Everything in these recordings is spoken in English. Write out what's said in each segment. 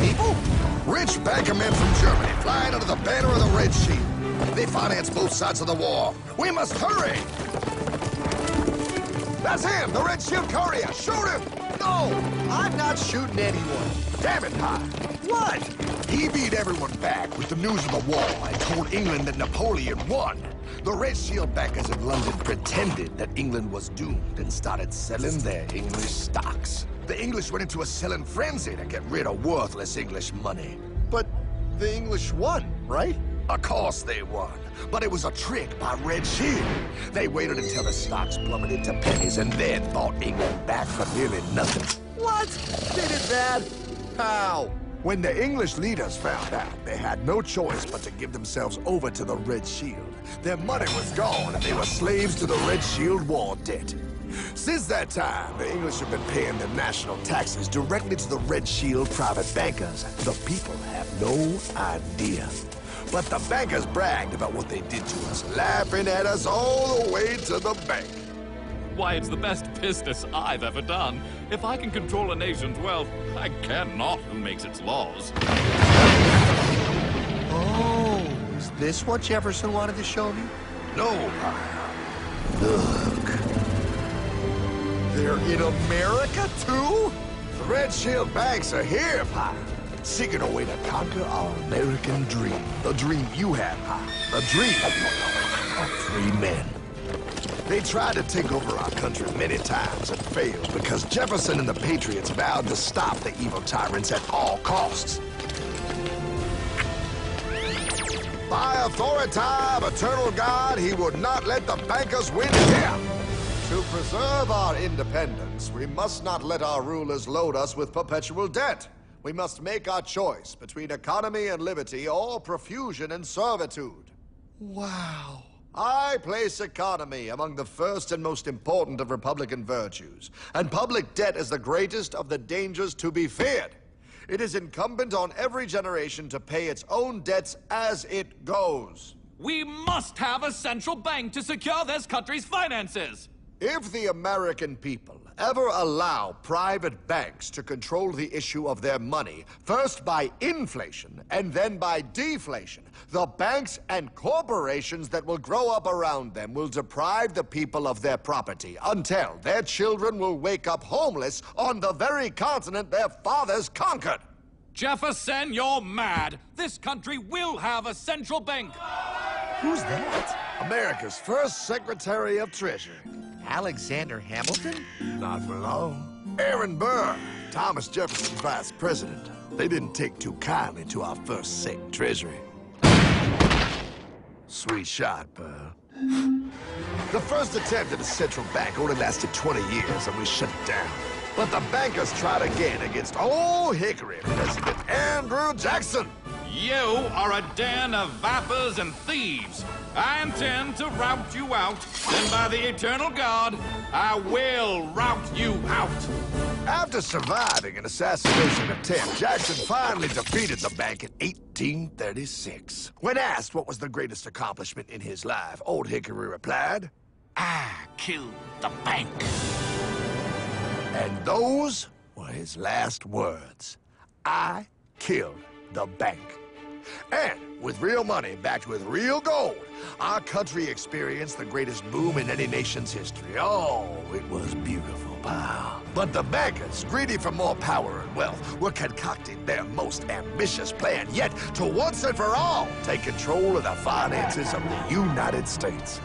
people? Rich banker men from Germany flying under the banner of the Red Shield. They finance both sides of the war. We must hurry! That's him, the Red Shield courier! Shoot him! No! I'm not shooting anyone. Damn it, Pie! What? He beat everyone back with the news of the war and told England that Napoleon won. The Red Shield bankers in London pretended that England was doomed and started selling their English stocks. The English went into a selling frenzy to get rid of worthless English money. But the English won, right? Of course they won, but it was a trick by Red Shield. They waited until the stocks plummeted to pennies and then bought England back for nearly nothing. What? They did that? How? When the English leaders found out, they had no choice but to give themselves over to the Red Shield. Their money was gone, and they were slaves to the Red Shield war debt. Since that time, the English have been paying their national taxes directly to the Red Shield private bankers. The people have no idea. But the bankers bragged about what they did to us, laughing at us all the way to the bank. Why, it's the best business I've ever done. If I can control a nation's wealth, I care not who makes its laws. Oh, is this what Jefferson wanted to show me? No, Pie. Look. They're in America, too? The Red Shield banks are here, Pie. Seeking a way to conquer our American dream. The dream you have, Pie. The dream of free men. They tried to take over our country many times and failed because Jefferson and the Patriots vowed to stop the evil tyrants at all costs. By authority of eternal God, he would not let the bankers win here. To preserve our independence, we must not let our rulers load us with perpetual debt. We must make our choice between economy and liberty or profusion and servitude. Wow. I place economy among the first and most important of Republican virtues, and public debt is the greatest of the dangers to be feared. It is incumbent on every generation to pay its own debts as it goes. We must have a central bank to secure this country's finances. If the American people ever allow private banks to control the issue of their money, first by inflation and then by deflation, the banks and corporations that will grow up around them will deprive the people of their property until their children will wake up homeless on the very continent their fathers conquered. Jefferson, you're mad. This country will have a central bank. Who's that? America's first Secretary of Treasury. Alexander Hamilton? Not for long. Aaron Burr, Thomas Jefferson's vice president. They didn't take too kindly to our first Sec Treasury. Sweet shot, Burr. The first attempt at a central bank only lasted 20 years and we shut it down. But the bankers tried again against Old Hickory President Andrew Jackson. You are a den of vipers and thieves. I intend to rout you out, and by the eternal God, I will rout you out. After surviving an assassination attempt, Jackson finally defeated the bank in 1836. When asked what was the greatest accomplishment in his life, Old Hickory replied, I killed the bank. And those were his last words. I killed the bank. And with real money backed with real gold, our country experienced the greatest boom in any nation's history. Oh, it was beautiful, pal. But the bankers, greedy for more power and wealth, were concocting their most ambitious plan yet to once and for all take control of the finances of the United States.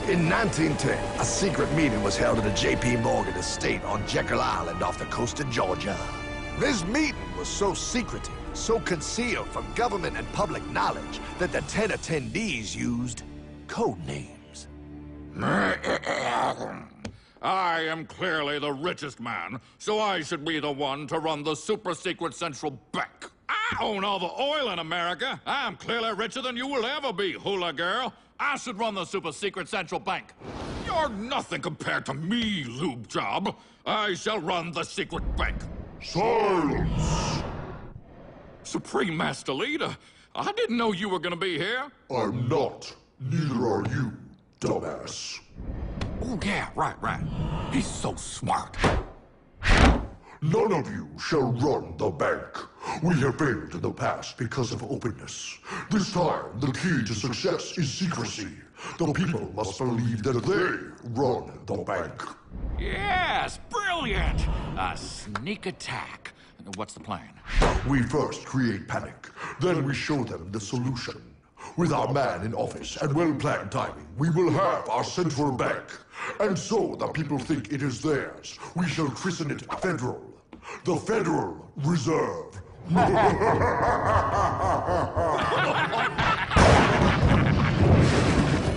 In 1910, a secret meeting was held at a J.P. Morgan estate on Jekyll Island off the coast of Georgia. This meeting was so secretive, so concealed from government and public knowledge that the 10 attendees used code names. I am clearly the richest man, so I should be the one to run the super-secret central bank. I own all the oil in America. I'm clearly richer than you will ever be, hula girl. I should run the super-secret central bank. You're nothing compared to me, lube job. I shall run the secret bank. Silence! Supreme Master Leader, I didn't know you were gonna be here. I'm not. Neither are you, dumbass. Oh, yeah, right. He's so smart. None of you shall run the bank. We have failed in the past because of openness. This time, the key to success is secrecy. The people must believe that they run the bank. Yes, brilliant! A sneak attack. What's the plan? We first create panic, then we show them the solution. With our man in office and well-planned timing, we will have our central bank. And so the people think it is theirs. We shall christen it Federal. The Federal Reserve.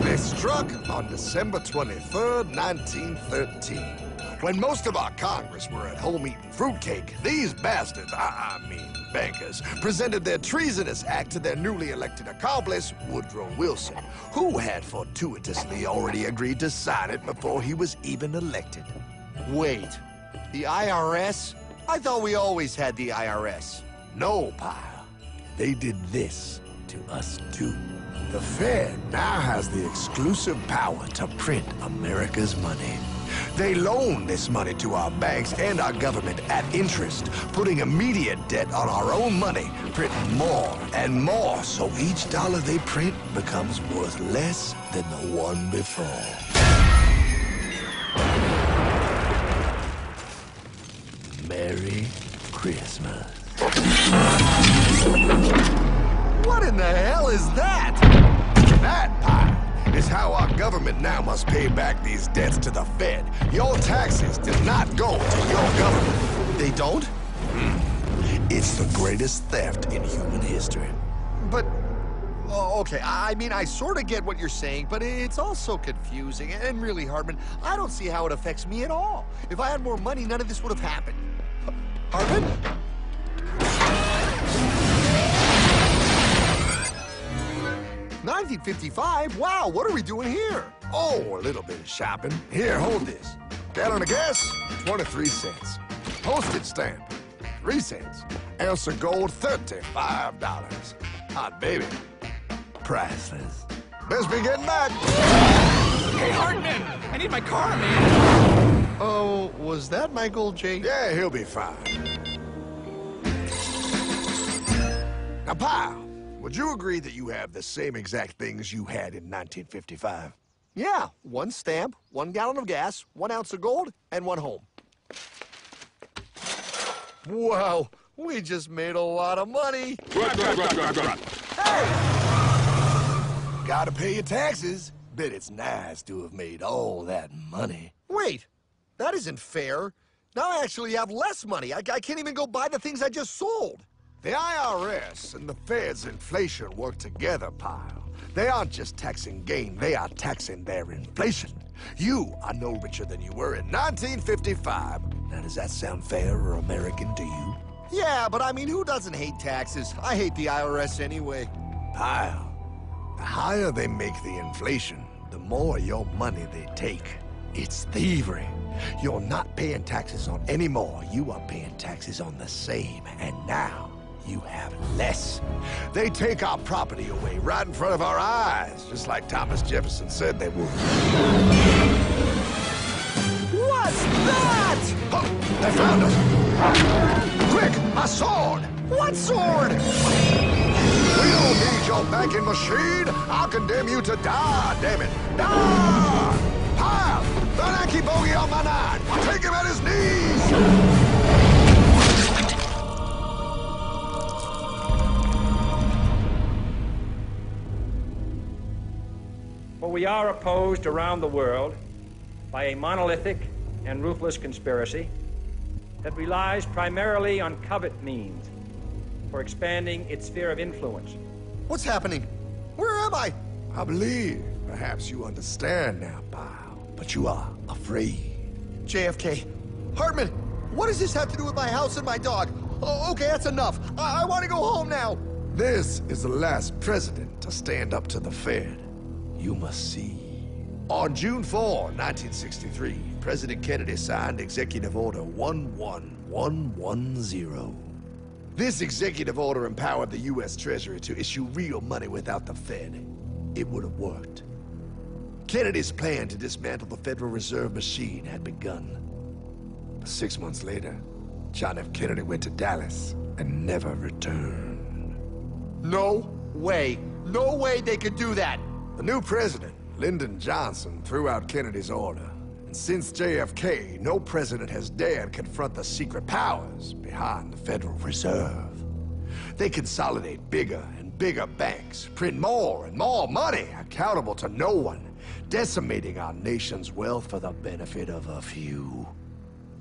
They struck on December 23rd, 1913. When most of our Congress were at home eating fruitcake, these bastards, I mean bankers, presented their treasonous act to their newly elected accomplice, Woodrow Wilson, who had fortuitously already agreed to sign it before he was even elected. Wait, the IRS? I thought we always had the IRS. No, pile. They did this to us too. The Fed now has the exclusive power to print America's money. They loan this money to our banks and our government at interest, putting immediate debt on our own money, printing more and more, so each dollar they print becomes worth less than the one before. Merry Christmas. What in the hell is that? That, pile, is how our government now must pay back these debts to the Fed. Your taxes did not go to your government. They don't? It's the greatest theft in human history. But, okay, I mean, I sort of get what you're saying, but it's also confusing. And really, Hartman, I don't see how it affects me at all. If I had more money, none of this would have happened. Hartman? 1955? Wow, what are we doing here? Oh, a little bit of shopping. Here, hold this. Gallon of gas, 23 cents. Postage stamp, 3 cents. Ounce of gold, $35. Hot baby, priceless. Best be getting back. Hey, Hartman! I need my car, man! Oh, was that my gold, Jay? Yeah, he'll be fine. Now, pal, would you agree that you have the same exact things you had in 1955? Yeah, 1 stamp, 1 gallon of gas, 1 ounce of gold, and 1 home. Wow, we just made a lot of money. Gotta pay your taxes. Bet it's nice to have made all that money. Wait, that isn't fair. Now I actually have less money. I can't even go buy the things I just sold. The IRS and the Fed's inflation work together, pal. They aren't just taxing gain, they are taxing their inflation. You are no richer than you were in 1955. Now, does that sound fair or American to you? Yeah, but I mean, who doesn't hate taxes? I hate the IRS anyway. Pal, the higher they make the inflation, the more your money they take. It's thievery. You're not paying taxes on any more. You are paying taxes on the same, and now you have less. They take our property away right in front of our eyes, just like Thomas Jefferson said they would. What's that? Oh, they found us! Quick, a sword! What sword? We don't need your banking machine! I'll condemn you to die, damn it! Die! Pile! The Yankee bogey on my 9! Take him at his knees! For we are opposed around the world by a monolithic and ruthless conspiracy that relies primarily on covert means for expanding its sphere of influence. What's happening? Where am I? I believe perhaps you understand now, pal, but you are afraid. JFK. Hartman, what does this have to do with my house and my dog? Oh, okay, that's enough. I want to go home now. This is the last president to stand up to the Fed. You must see. On June 4, 1963, President Kennedy signed Executive Order 11110. This executive order empowered the U.S. Treasury to issue real money without the Fed. It would have worked. Kennedy's plan to dismantle the Federal Reserve machine had begun. But 6 months later, John F. Kennedy went to Dallas and never returned. No way. No way they could do that. The new president, Lyndon Johnson, threw out Kennedy's order. And since JFK, no president has dared confront the secret powers behind the Federal Reserve. They consolidate bigger and bigger banks, print more and more money, accountable to no one, decimating our nation's wealth for the benefit of a few.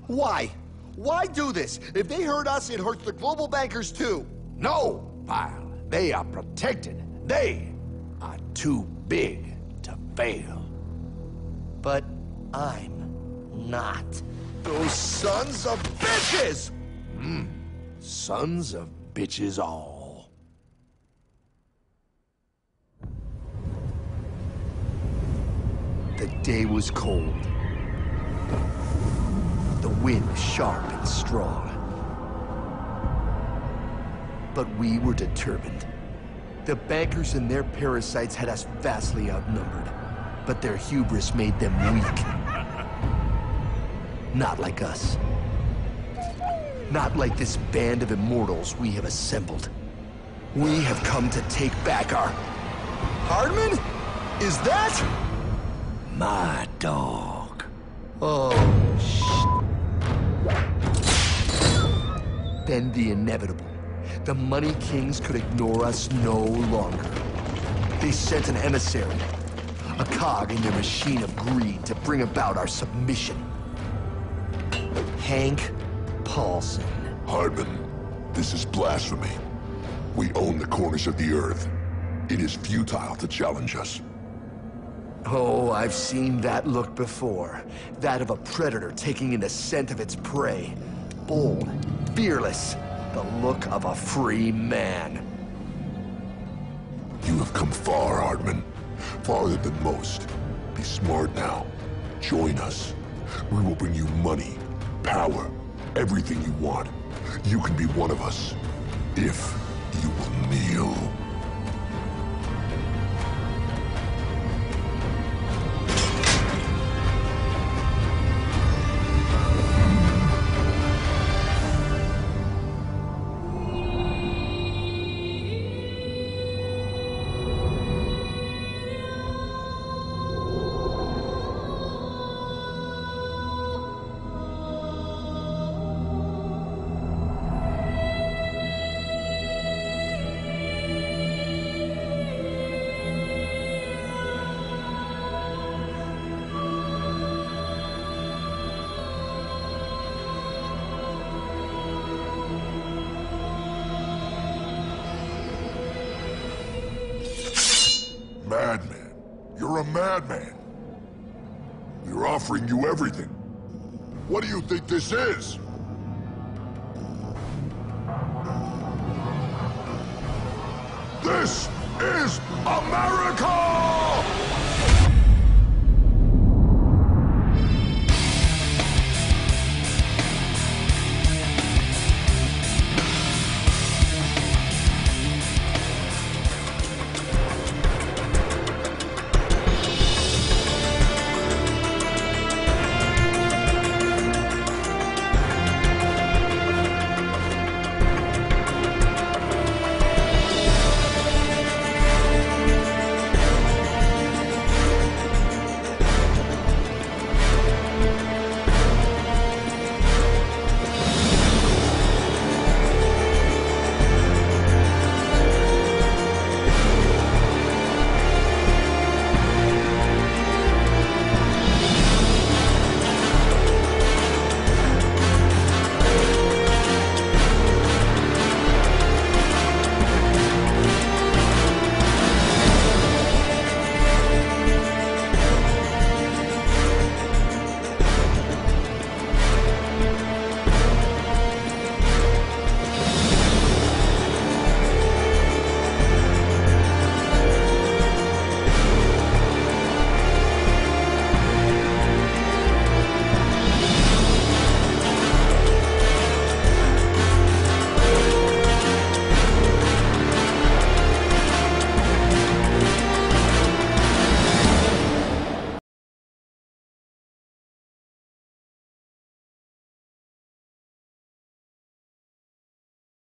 Why? Why do this? If they hurt us, it hurts the global bankers too. No, pal. They are protected. They are too big to fail. But I'm not. Those sons of bitches! Sons of bitches all. The day was cold. The wind sharp and strong. But we were determined. The bankers and their parasites had us vastly outnumbered, but their hubris made them weak. Not like us. Not like this band of immortals we have assembled. We have come to take back our... Hardman? Is that... My dog. Oh, Then the inevitable. The Money Kings could ignore us no longer. They sent an emissary, a cog in their machine of greed to bring about our submission. Hank Paulson. Hardman, this is blasphemy. We own the corners of the earth. It is futile to challenge us. Oh, I've seen that look before. That of a predator taking in the scent of its prey. Bold, fearless, the look of a free man. You have come far, Hardman. Farther than most. Be smart now. Join us. We will bring you money, power, everything you want. You can be one of us, if you will kneel. Madman. You're a madman. We're offering you everything. What do you think this is? This is America!